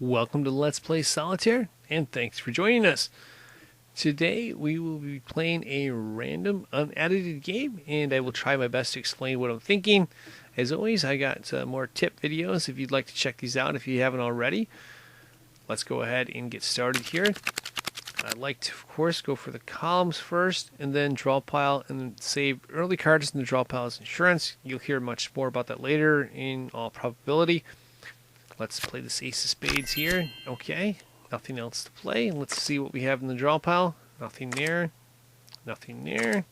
Welcome to Let's Play Solitaire, and thanks for joining us. Today we will be playing a random, unedited game, and I will try my best to explain what I'm thinking. As always, I got more tip videos if you'd like to check these out if you haven't already. Let's go ahead and get started here. I'd like to, of course, go for the columns first, and then draw pile, and then save early cards in the draw pile as insurance. You'll hear much more about that later in all probability. Let's play this ace of spades here. Okay, nothing else to play. Let's see what we have in the draw pile. Nothing there. Nothing there.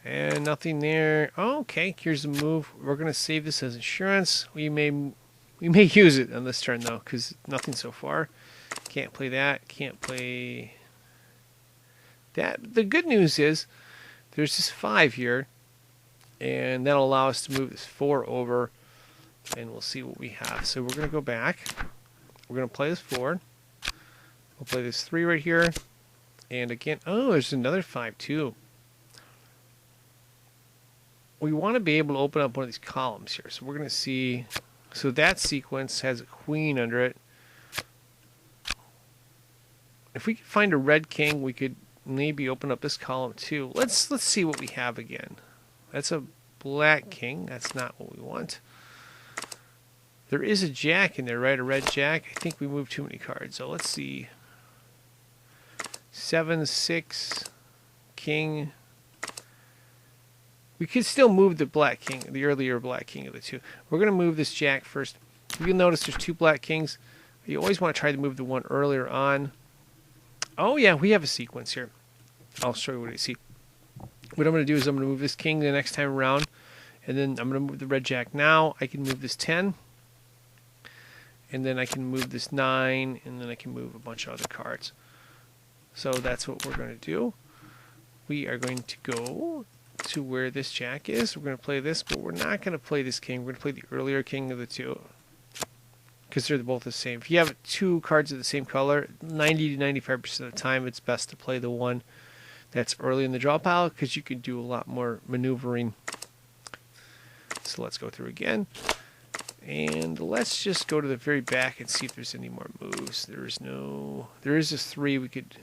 And nothing there. Oh, okay, here's the move. We're going to save this as insurance. We may use it on this turn, though, because nothing so far. Can't play that. Can't play that. The good news is there's this 5 here, and that'll allow us to move this 4 over. And we'll see what we have. So we're going to go back. We're going to play this 4. We'll play this 3 right here. And again, oh, there's another 5 too. We want to be able to open up one of these columns here. So we're going to see. So that sequence has a queen under it. If we could find a red king, we could maybe open up this column too. Let's see what we have again. That's a black king. That's not what we want. There is a jack in there, right? A red jack. I think we moved too many cards. So let's see. 7, 6, king. We could still move the black king, the earlier black king of the two. We're going to move this jack first. You'll notice there's 2 black kings. You always want to try to move the one earlier on. Oh, yeah, we have a sequence here. I'll show you what I see. What I'm going to do is I'm going to move this king the next time around. And then I'm going to move the red jack now. I can move this 10. And then I can move this 9, and then I can move a bunch of other cards. So that's what we're going to do. We are going to go to where this jack is. We're going to play this, but we're not going to play this king. We're going to play the earlier king of the two, because they're both the same. If you have 2 cards of the same color, 90 to 95% of the time, it's best to play the one that's early in the draw pile, because you can do a lot more maneuvering. So let's go through again. And let's just go to the very back and see if there's any more moves. There is this 3 we could,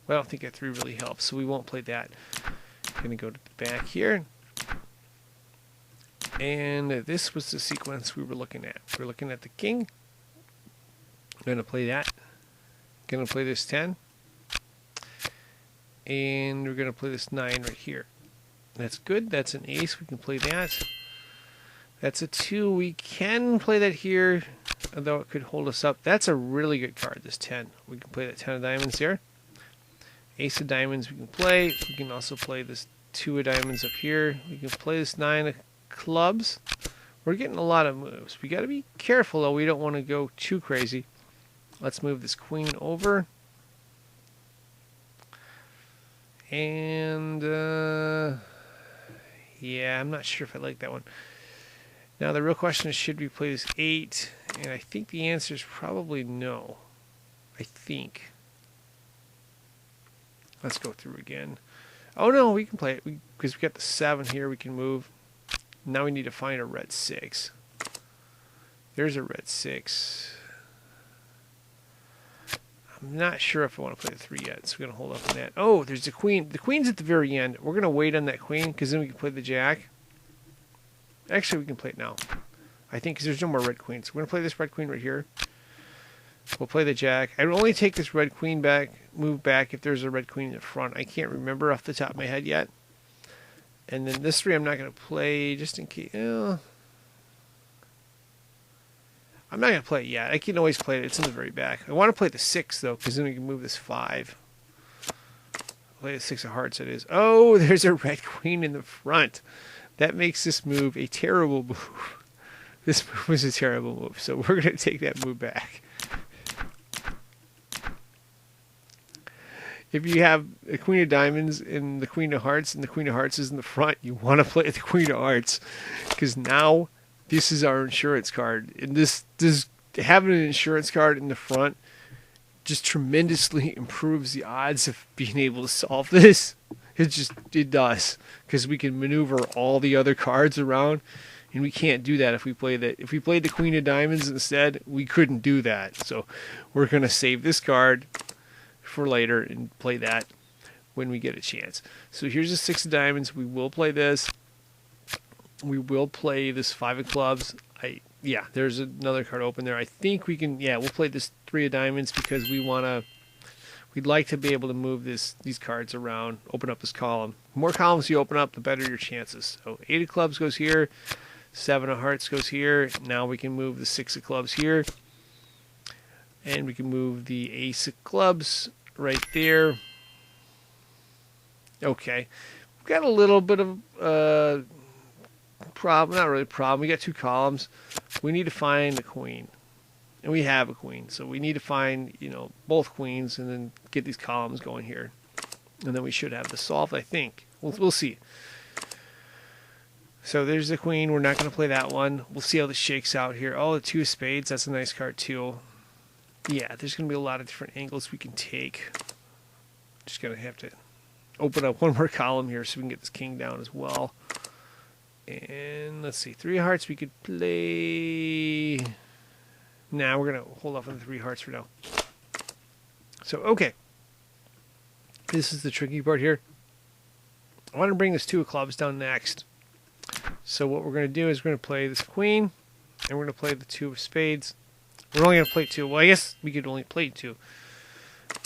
well, I don't think that 3 really helps, so we won't play that. I'm going to go to the back here. And this was the sequence we were looking at. We're looking at the king. I'm going to play that. Going to play this 10. And we're going to play this 9 right here. That's good. That's an ace. We can play that. That's a 2. We can play that here, although it could hold us up. That's a really good card, this 10. We can play that 10 of diamonds here. Ace of diamonds we can play. We can also play this 2 of diamonds up here. We can play this 9 of clubs. We're getting a lot of moves. We got to be careful, though. We don't want to go too crazy. Let's move this queen over. And, yeah, I'm not sure if I like that one. Now, the real question is, should we play this 8? And I think the answer is probably no. I think. Let's go through again. Oh, no, we can play it. Because we got the 7 here, we can move. Now we need to find a red 6. There's a red 6. I'm not sure if I want to play the 3 yet, so we're going to hold up on that. Oh, there's the queen. The queen's at the very end. We're going to wait on that queen, because then we can play the jack. Actually, we can play it now. I think because there's no more red queens. We're going to play this red queen right here. We'll play the jack. I would only take this red queen back, move back if there's a red queen in the front. I can't remember off the top of my head yet. And then this 3 I'm not going to play just in case. I'm not going to play it yet. I can always play it. It's in the very back. I want to play the 6, though, because then we can move this 5. Play the 6 of hearts, it is. Oh, there's a red queen in the front. That makes this move a terrible move. This move was a terrible move, so we're going to take that move back. If you have a queen of diamonds and the queen of hearts, and the queen of hearts is in the front, you want to play the queen of hearts, because now this is our insurance card. And this having an insurance card in the front just tremendously improves the odds of being able to solve this. It does, because we can maneuver all the other cards around And we can't do that if we play that. If we played the Queen of Diamonds instead, we couldn't do that. So we're going to save this card for later and play that when we get a chance. So here's a 6 of Diamonds. We will play this. We will play this 5 of Clubs. Yeah, there's another card open there. I think we can, yeah, we'll play this 3 of Diamonds because we'd like to be able to move these cards around, open up this column. The more columns you open up, the better your chances. So 8 of Clubs goes here. 7 of Hearts goes here. Now we can move the 6 of Clubs here. And we can move the Ace of Clubs right there. Okay. We've got a little bit of problem. Not really a problem. We got 2 columns. We need to find the Queen. And we have a Queen. So we need to find, both Queens and then get these columns going here. And then we should have this solved, I think. We'll see. So there's the Queen. We're not going to play that one. We'll see how this shakes out here. Oh, the 2 of Spades. That's a nice card too. Yeah, there's going to be a lot of different angles we can take. Just going to have to open up one more column here so we can get this King down as well. And let's see. 3 of Hearts we could play. Nah, we're going to hold off on the 3 Hearts for now. So, okay. This is the tricky part here. I want to bring this 2 of Clubs down next. So what we're going to do is we're going to play this Queen, and we're going to play the 2 of Spades. We're only going to play 2. Well, I guess we could only play 2.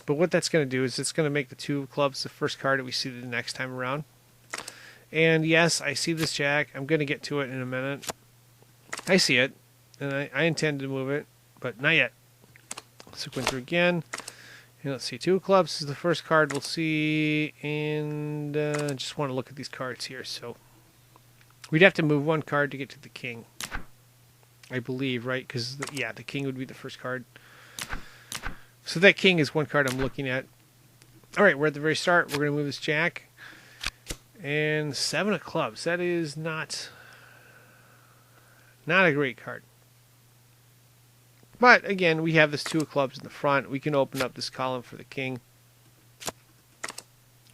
But what that's going to do is it's going to make the 2 of Clubs the first card that we see the next time around. And yes, I see this Jack. I'm going to get to it in a minute. I see it, and I intend to move it, but not yet. So going through again. And let's see, 2 of Clubs is the first card we'll see, and just want to look at these cards here. So we'd have to move 1 card to get to the King, I believe, right? Because, yeah, the King would be the first card. So that King is 1 card I'm looking at. All right, we're at the very start. We're going to move this Jack. And 7 of Clubs. That is not a great card. But, again, we have this 2 of Clubs in the front. We can open up this column for the King.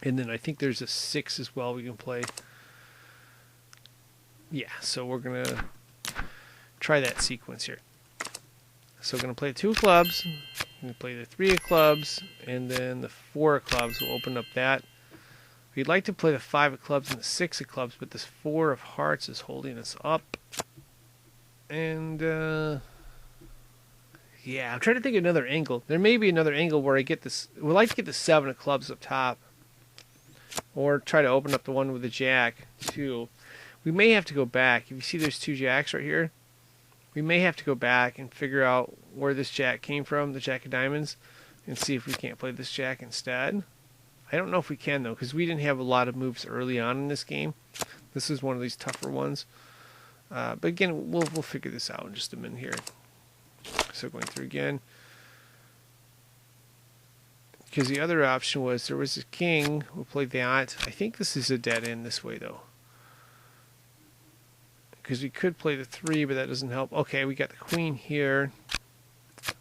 And then I think there's a 6 as well we can play. Yeah, so we're going to try that sequence here. So we're going to play 2 of Clubs. We're going to play the 3 of Clubs. And then the 4 of Clubs. We'll open up that. We'd like to play the 5 of Clubs and the 6 of Clubs, but this 4 of Hearts is holding us up. And, yeah, I'm trying to think of another angle. There may be another angle where I get this. We'd like to get the 7 of Clubs up top. Or try to open up the one with the Jack, too. We may have to go back. If you see there's 2 Jacks right here, we may have to go back and figure out where this Jack came from, the Jack of Diamonds, and see if we can't play this Jack instead. I don't know if we can, though, because we didn't have a lot of moves early on in this game. This is one of these tougher ones. But again, we'll figure this out in just a minute here. So going through again. Because the other option was there was a King. We'll play that. I think this is a dead end this way, though. Because we could play the 3, but that doesn't help. Okay, we got the Queen here.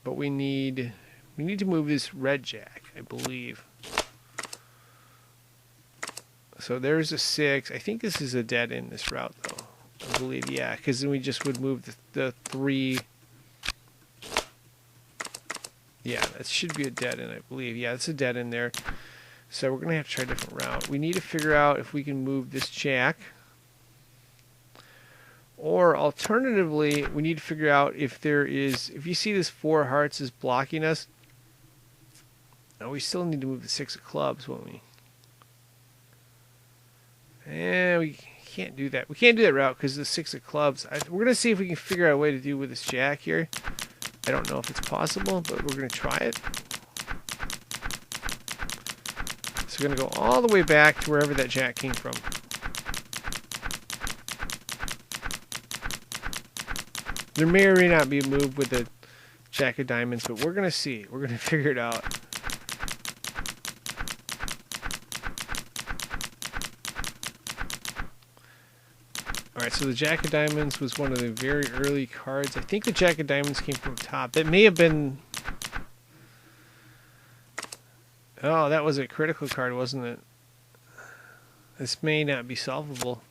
But we need to move this red Jack, I believe. So there's a 6. I think this is a dead end this route, though. I believe, yeah, because then we just would move the 3. Yeah, that should be a dead end, I believe. Yeah, it's a dead end there. So we're going to have to try a different route. We need to figure out if we can move this Jack. Or alternatively, we need to figure out if you see this 4 of Hearts is blocking us. No, we still need to move the 6 of Clubs, won't we? We can't do that. We can't do that route because of the 6 of Clubs. We're going to see if we can figure out a way to do with this Jack here. I don't know if it's possible, but we're going to try it. So we're going to go all the way back to wherever that Jack came from. There may or may not be a move with the Jack of Diamonds, but we're going to see. We're going to figure it out. Alright, so the Jack of Diamonds was one of the very early cards. I think the Jack of Diamonds came from top. That may have been... Oh, that was a critical card, wasn't it? This may not be solvable.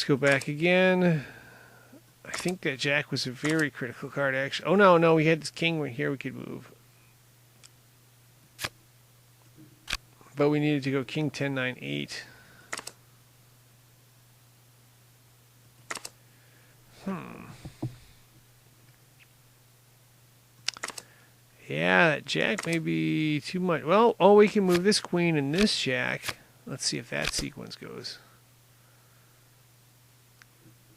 Let's go back again. I think that jack was a very critical card, actually. Oh, no, no, we had this king right here we could move. But we needed to go king 10, 9, 8. Yeah, that jack may be too much. Well, oh, we can move this queen and this jack. Let's see if that sequence goes.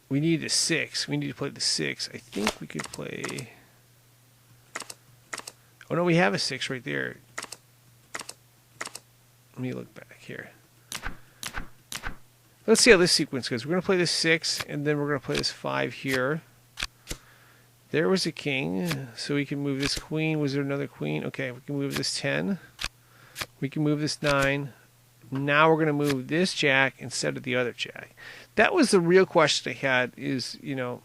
We need a 6. We need to play the 6. I think we could play... Oh, no, we have a 6 right there. Let me look back here. Let's see how this sequence goes. We're going to play this 6, and then we're going to play this 5 here. There was a king, so we can move this queen. Was there another queen? Okay, we can move this 10. We can move this 9. Now we're going to move this jack instead of the other jack. That was the real question I had, is, you know,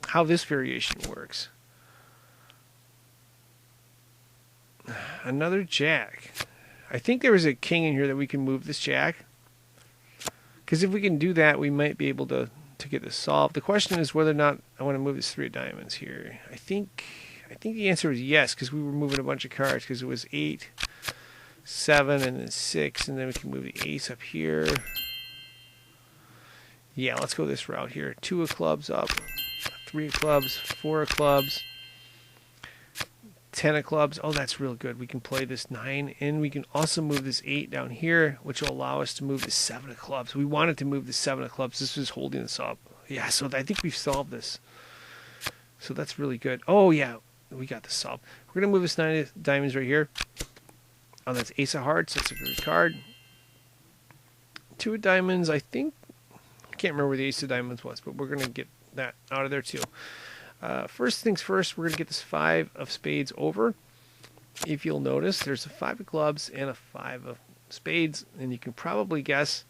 how this variation works. Another jack. I think there was a king in here that we can move this jack. Because if we can do that, we might be able to get this solved. The question is whether or not I want to move this 3 of diamonds here. I think the answer is yes, because we were moving a bunch of cards, because it was 8, 7, and then 6, and then we can move the ace up here. Yeah, let's go this route here. 2 of clubs up, 3 of clubs, 4 of clubs, 10 of clubs. Oh, that's real good. We can play this 9, and we can also move this 8 down here, which will allow us to move the 7 of clubs. We wanted to move the 7 of clubs. This was holding us up. Yeah, so I think we've solved this. So that's really good. Oh, yeah, we got this solved. We're going to move this 9 of diamonds right here. Oh, that's ace of hearts. That's a good card. 2 of diamonds, I think. I can't remember where the ace of diamonds was, but we're going to get that out of there too. First things first, we're going to get this 5 of spades over. If you'll notice, there's a 5 of clubs and a 5 of spades, and you can probably guess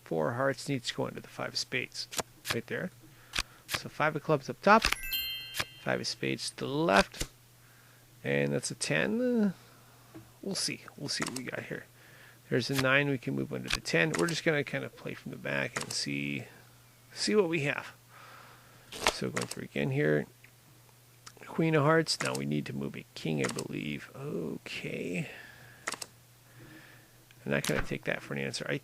4 of hearts needs to go into the 5 of spades right there. So 5 of clubs up top, 5 of spades to the left, and that's a 10. We'll see. We'll see what we got here. There's a 9. We can move under the 10. We're just going to kind of play from the back and see what we have. So going through again here. Queen of hearts. Now we need to move a king, I believe. Okay. I'm not going to take that for an answer. I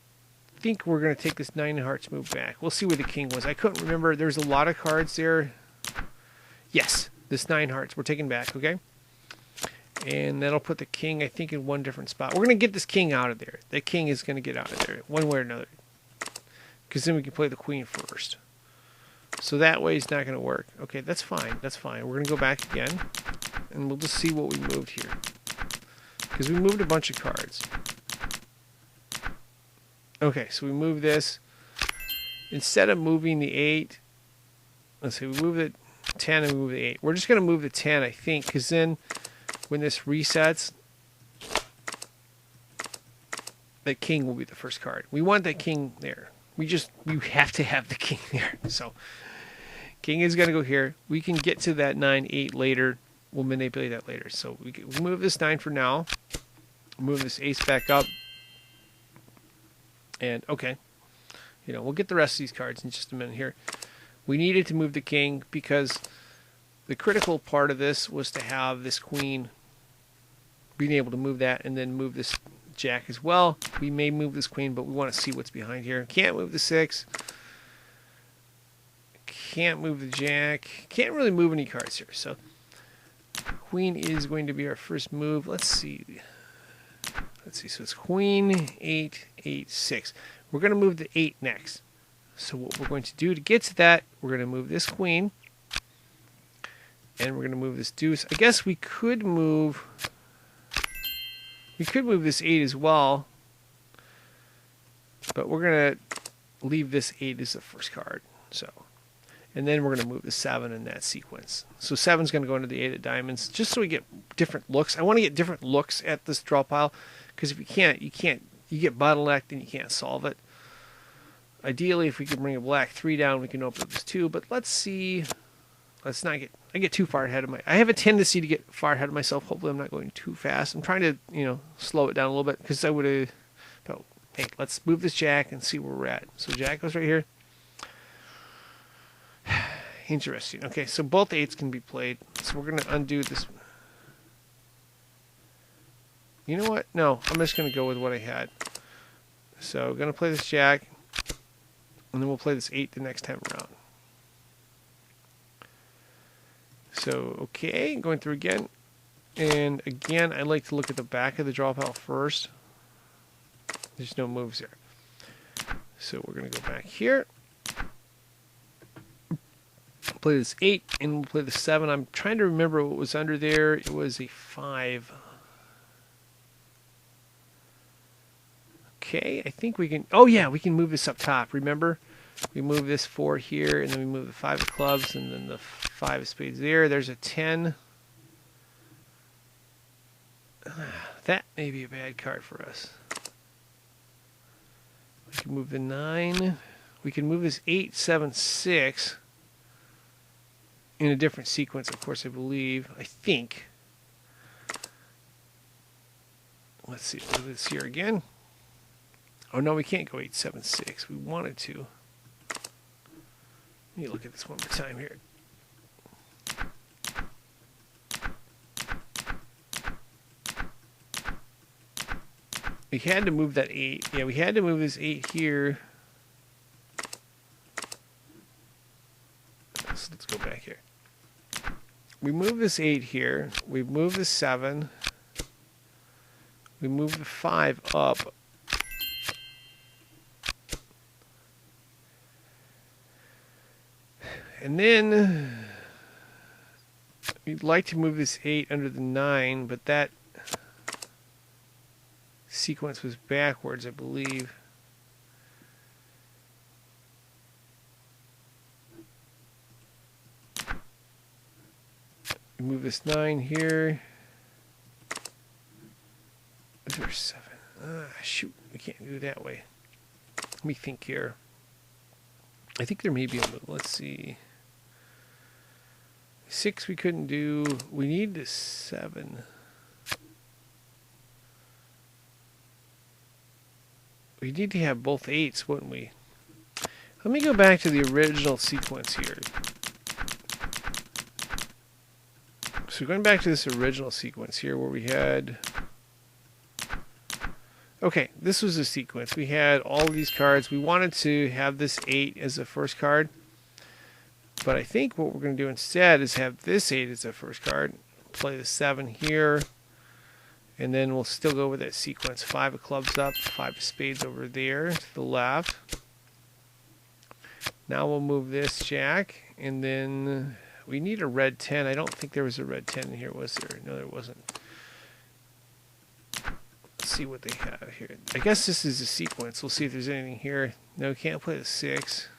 think we're going to take this 9 of hearts move back. We'll see where the king was. I couldn't remember. There's a lot of cards there. Yes, this 9 hearts. We're taking back, okay? And that'll put the king, I think, in one different spot. We're going to get this king out of there. The king is going to get out of there one way or another. Because then we can play the queen first. So that way it's not going to work. Okay, that's fine. That's fine. We're going to go back again. And we'll just see what we moved here. Because we moved a bunch of cards. Okay, so we moved this. Instead of moving the 8, let's see, we move the 10 and we move the 8. We're just going to move the 10, I think, because then when this resets, the king will be the first card. We want that king there. We have to have the king there. So king is going to go here. We can get to that 9, 8 later. We'll manipulate that later. So we move this 9 for now. Move this ace back up. And okay, you know, we'll get the rest of these cards in just a minute here. We needed to move the king because the critical part of this was to have this queen being able to move that and then move this jack as well. We may move this queen, but we want to see what's behind here. Can't move the 6. Can't move the jack. Can't really move any cards here. So queen is going to be our first move. Let's see. Let's see. So it's queen, 8, 8, 6. We're going to move the 8 next. So what we're going to do to get to that, we're going to move this queen. And we're going to move this deuce. I guess we could move this 8 as well. But we're going to leave this 8 as the first card. So, and then we're going to move the 7 in that sequence. So 7's going to go into the 8 of diamonds, just so we get different looks. I want to get different looks at this draw pile, because if you can't, you get bottlenecked and you can't solve it. Ideally, if we can bring a black 3 down, we can open up this 2. But let's see. Let's not get. I get too far ahead of I have a tendency to get far ahead of myself. Hopefully, I'm not going too fast. I'm trying to, you know, slow it down a little bit, because I would have. But hey, let's move this jack and see where we're at. So jack goes right here. Interesting. Okay, so both 8s can be played. So we're going to undo this. You know what? No, I'm just going to go with what I had. So we're going to play this jack, and then we'll play this 8 the next time around. So, okay, going through again. And again, I like to look at the back of the draw pile first. There's no moves here. So we're going to go back here. Play this 8, and we'll play the 7. I'm trying to remember what was under there. It was a 5. Okay, I think we can... Oh, yeah, we can move this up top. Remember? We move this 4 here, and then we move the 5 of clubs, and then the 5 of spades there. There's a 10. That may be a bad card for us. We can move the 9. We can move this 8, 7, 6 in a different sequence, of course, I believe. I think. Let's see. Move this here again. Oh, no, we can't go 8, 7, 6. We wanted to. Let me look at this one more time here. We had to move that 8. Yeah, we had to move this 8 here. So let's go back here. We move this 8 here. We move the 7. We move the 5 up. And then we'd like to move this 8 under the 9, but that sequence was backwards, I believe. We move this 9 here. There's 7. Shoot, we can't do it that way. Let me think here. I think there may be a move. Let's see. 6 we couldn't do. We need the 7. We need to have both 8s, wouldn't we? Let me go back to the original sequence here. So going back to this original sequence here where we had... Okay, this was the sequence. We had all of these cards. We wanted to have this 8 as the first card. But I think what we're going to do instead is have this 8 as the first card. Play the 7 here. And then we'll still go with that sequence. 5 of clubs up, 5 of spades over there to the left. Now we'll move this jack. And then we need a red 10. I don't think there was a red 10 in here, was there? No, there wasn't. Let's see what they have here. I guess this is a sequence. We'll see if there's anything here. No, can't play the 6.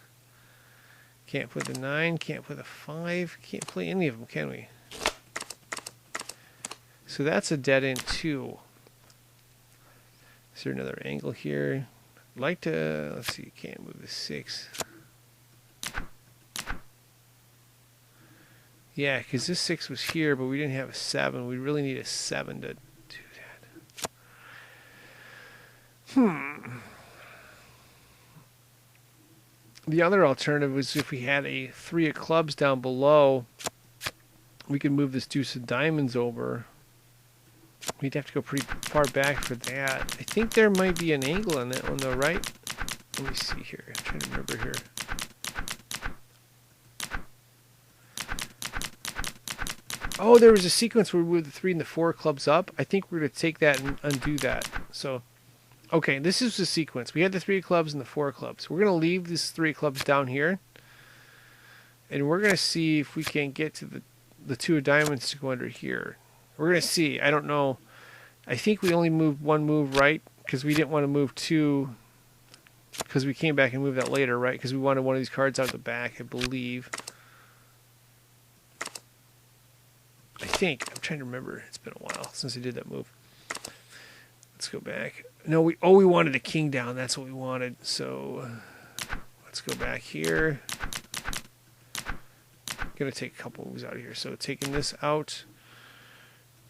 Can't play the 9. Can't play the 5. Can't play any of them, can we? So that's a dead end too. Is there another angle here? I'd like to, let's see, can't move the 6. Yeah, because this 6 was here, but we didn't have a 7. We really need a 7 to do that. The other alternative was if we had a 3 of clubs down below, we could move this deuce of diamonds over. We'd have to go pretty far back for that. I think there might be an angle on that one though, right? Let me see here. I'm trying to remember here. Oh, there was a sequence where we moved the 3 and the 4 clubs up. I think we're going to take that and undo that. So, okay, this is the sequence. We had the 3 of clubs and the 4 of clubs. We're going to leave this 3 of clubs down here. And we're going to see if we can get to the 2 of diamonds to go under here. We're going to see. I don't know. I think we only moved 1 move right because we didn't want to move 2 because we came back and moved that later, right? Because we wanted one of these cards out the back, I believe. I think. I'm trying to remember. It's been a while since I did that move. Let's go back. No, we wanted a king down. That's what we wanted. So let's go back here. Going to take a couple moves out of here. So taking this out.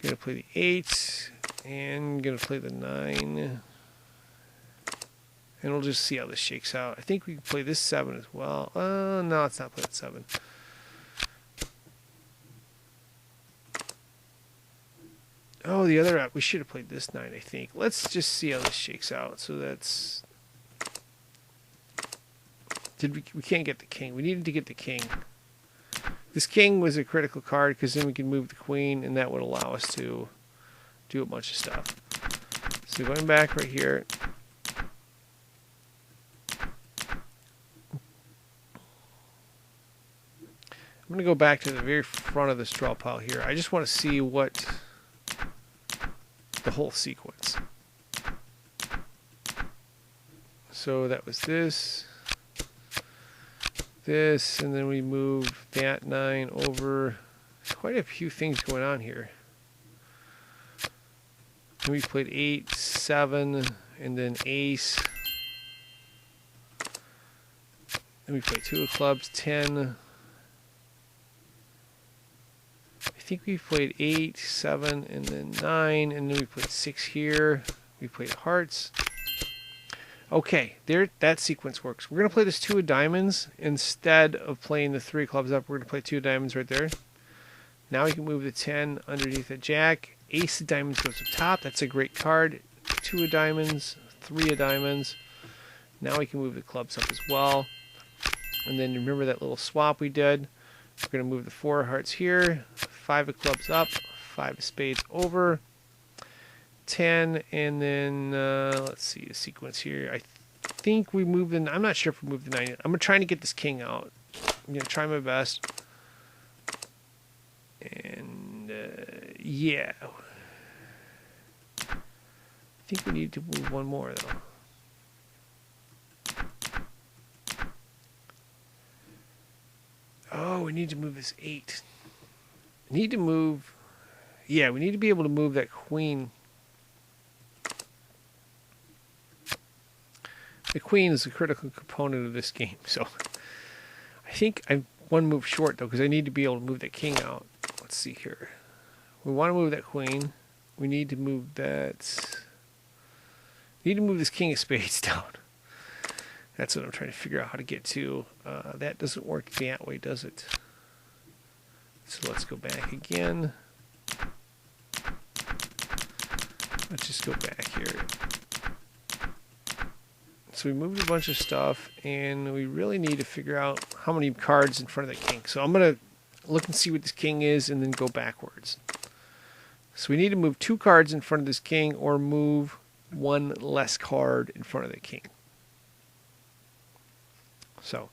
Going to play the 8, and going to play the 9, and we'll just see how this shakes out. I think we can play this 7 as well. No, it's not playing 7. Oh, the other we should have played this 9, I think. Let's just see how this shakes out. So that's... We can't get the king. We needed to get the king. This king was a critical card because then we can move the queen, and that would allow us to do a bunch of stuff. So going back right here. I'm going to go back to the very front of this draw pile here. I just want to see what the whole sequence. So that was this, and then we move that 9 over. There's quite a few things going on here. And we played 8, 7, and then ace. Then we played 2 of clubs, 10. I think we played 8, 7, and then 9, and then we played 6 here. We played hearts. Okay, that sequence works. We're going to play this 2 of diamonds instead of playing the 3 clubs up. We're going to play 2 of diamonds right there. Now we can move the 10 underneath the jack. Ace of diamonds goes up top. That's a great card. 2 of diamonds, 3 of diamonds. Now we can move the clubs up as well. And then remember that little swap we did. We're going to move the 4 of hearts here. 5 of clubs up. 5 of spades over. 10, and then let's see the sequence here. I think we moved the... I'm not sure if we moved the 9 yet. I'm trying to get this king out. I'm going to try my best. And yeah. I think we need to move one more, though. Oh, we need to move this 8. Need to move... Yeah, we need to be able to move that queen. The queen is a critical component of this game, so I think I'm one move short, though, because I need to be able to move that king out. Let's see here. We want to move that queen. We need to move that... We need to move this king of spades down. That's what I'm trying to figure out how to get to. That doesn't work that way, does it? So let's go back again. Let's just go back here. So we moved a bunch of stuff, and we really need to figure out how many cards in front of the king. So I'm going to look and see what this king is, and then go backwards. So we need to move 2 cards in front of this king, or move 1 less card in front of the king. So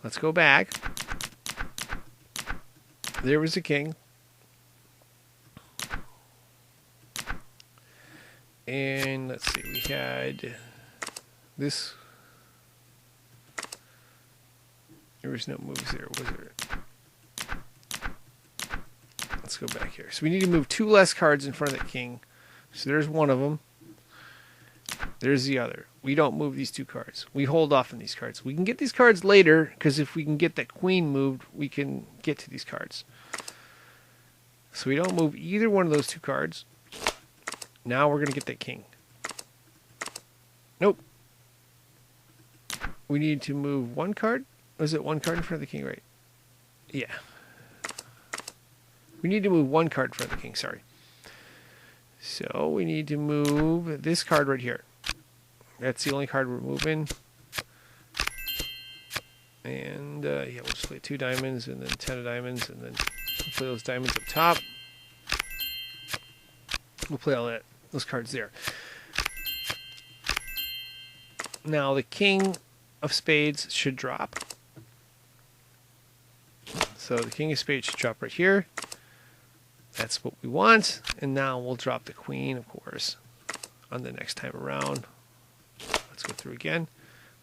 let's go back. There was the king. And let's see, we had this. There was no moves there, was there? Let's go back here. So we need to move 2 less cards in front of the king. So there's one of them. There's the other. We don't move these 2 cards. We hold off on these cards. We can get these cards later, because if we can get that queen moved, we can get to these cards. So we don't move either one of those 2 cards. Now we're going to get that king. Nope. We need to move 1 card. Was it 1 card in front of the king, right? Yeah. We need to move 1 card in front of the king, sorry. So we need to move this card right here. That's the only card we're moving. And yeah, we'll just play 2 diamonds and then 10 of diamonds, and then we'll play those diamonds up top. We'll play all those cards there. Now the king of spades should drop. So the king of spades should drop right here. That's what we want. And now we'll drop the queen, of course, on the next time around. Let's go through again.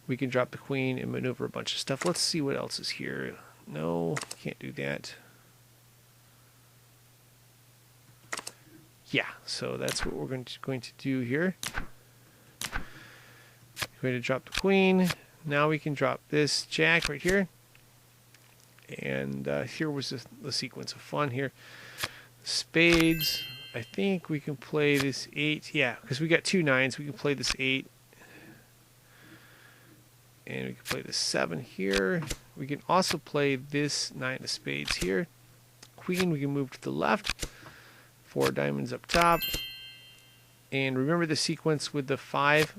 We can drop the queen and maneuver a bunch of stuff. Let's see what else is here. No, can't do that. Yeah, so that's what we're going to do here. We're going to drop the queen. Now we can drop this jack right here. And here was the sequence of fun here. Spades. I think we can play this 8. Yeah, because we got 2 9s. We can play this 8. And we can play this 7 here. We can also play this 9 of spades here. Queen we can move to the left. 4 diamonds up top. And remember the sequence with the 5.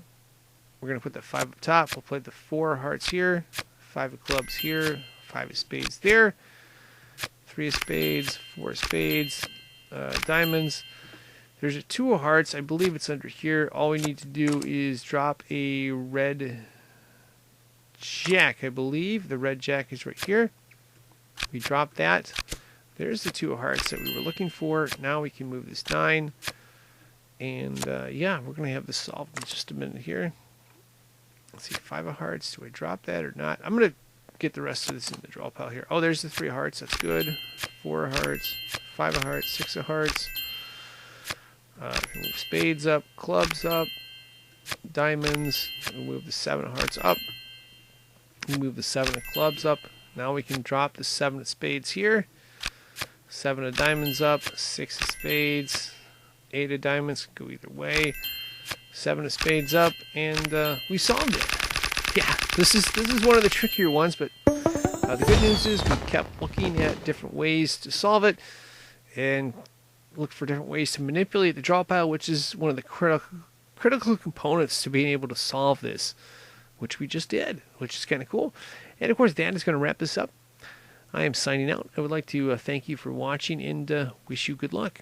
We're going to put the 5 up top. We'll play the 4 hearts here, 5 of clubs here, 5 of spades there, 3 of spades, 4 of spades, diamonds. There's a 2 of hearts. I believe it's under here. All we need to do is drop a red jack, I believe. The red jack is right here. We drop that. There's the 2 of hearts that we were looking for. Now we can move this 9. And yeah, we're going to have this solved in just a minute here. Let's see, 5 of hearts. Do I drop that or not? I'm going to get the rest of this in the draw pile here. Oh, there's the 3 of hearts. That's good. 4 of hearts, 5 of hearts, 6 of hearts. Move spades up, clubs up, diamonds. We'll move the 7 of hearts up. We move the 7 of clubs up. Now we can drop the 7 of spades here. 7 of diamonds up, 6 of spades, 8 of diamonds, go either way. 7 of spades up, and we solved it. Yeah, this is one of the trickier ones, but the good news is we kept looking at different ways to solve it, and look for different ways to manipulate the draw pile, which is one of the critical components to being able to solve this, which we just did, which is kind of cool. And of course, that is going to wrap this up. I am signing out. I would like to thank you for watching and wish you good luck.